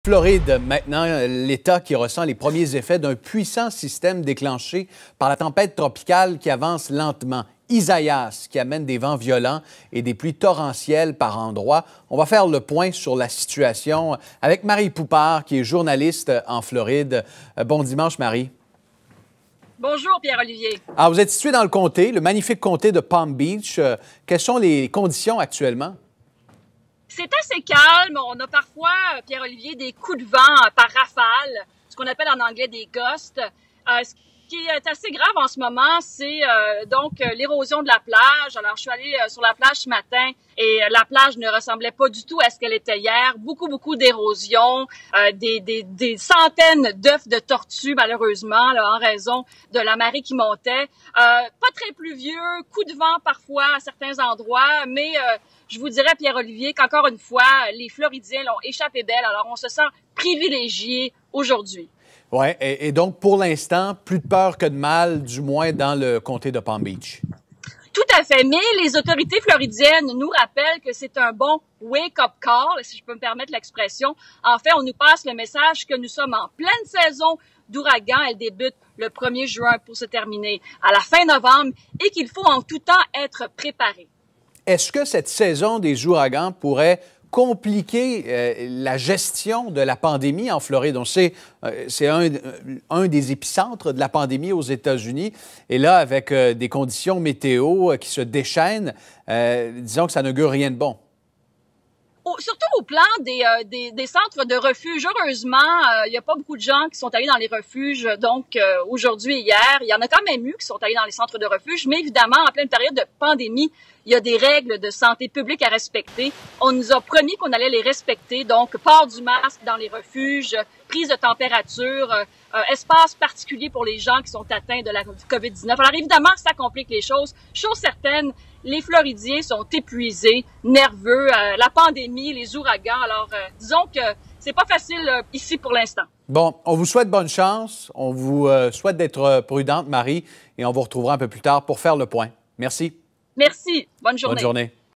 Floride, maintenant, l'État qui ressent les premiers effets d'un puissant système déclenché par la tempête tropicale qui avance lentement. Isaias, qui amène des vents violents et des pluies torrentielles par endroits. On va faire le point sur la situation avec Marie Poupard, qui est journaliste en Floride. Bon dimanche, Marie. Bonjour, Pierre-Olivier. Alors, vous êtes situé dans le comté, le magnifique comté de Palm Beach. Quelles sont les conditions actuellement? C'est assez calme. On a parfois, Pierre-Olivier, des coups de vent par rafale, ce qu'on appelle en anglais des gusts. Ce qui est assez grave en ce moment, c'est donc l'érosion de la plage. Alors, je suis allée sur la plage ce matin et la plage ne ressemblait pas du tout à ce qu'elle était hier. Beaucoup d'érosion, des centaines d'œufs de tortues, malheureusement, là, en raison de la marée qui montait. Pas très pluvieux, coups de vent parfois à certains endroits, mais je vous dirais, Pierre-Olivier, qu'encore une fois, les Floridiens l'ont échappé belle. Alors, on se sent privilégiés aujourd'hui. Oui, et donc, pour l'instant, plus de peur que de mal, du moins dans le comté de Palm Beach. Tout à fait, mais les autorités floridiennes nous rappellent que c'est un bon wake-up call, si je peux me permettre l'expression. En fait, on nous passe le message que nous sommes en pleine saison d'ouragan. Elle débute le 1er juin pour se terminer à la fin novembre et qu'il faut en tout temps être préparé. Est-ce que cette saison des ouragans pourrait compliquer la gestion de la pandémie en Floride? On sait, c'est un des épicentres de la pandémie aux États-Unis. Et là, avec des conditions météo qui se déchaînent, disons que ça n'augure rien de bon. Surtout au plan des centres de refuge. Heureusement, il n'y a pas beaucoup de gens qui sont allés dans les refuges, donc aujourd'hui et hier. Il y en a quand même eu qui sont allés dans les centres de refuge, mais évidemment, en pleine période de pandémie, il y a des règles de santé publique à respecter. On nous a promis qu'on allait les respecter, donc port du masque dans les refuges, prise de température, espace particulier pour les gens qui sont atteints de la COVID-19. Alors évidemment, ça complique les choses. Chose certaine, les Floridiens sont épuisés, nerveux, la pandémie, les ouragans. Alors disons que c'est pas facile ici pour l'instant. Bon, on vous souhaite bonne chance. On vous souhaite d'être prudente, Marie, et on vous retrouvera un peu plus tard pour faire le point. Merci. Merci. Bonne journée. Bonne journée.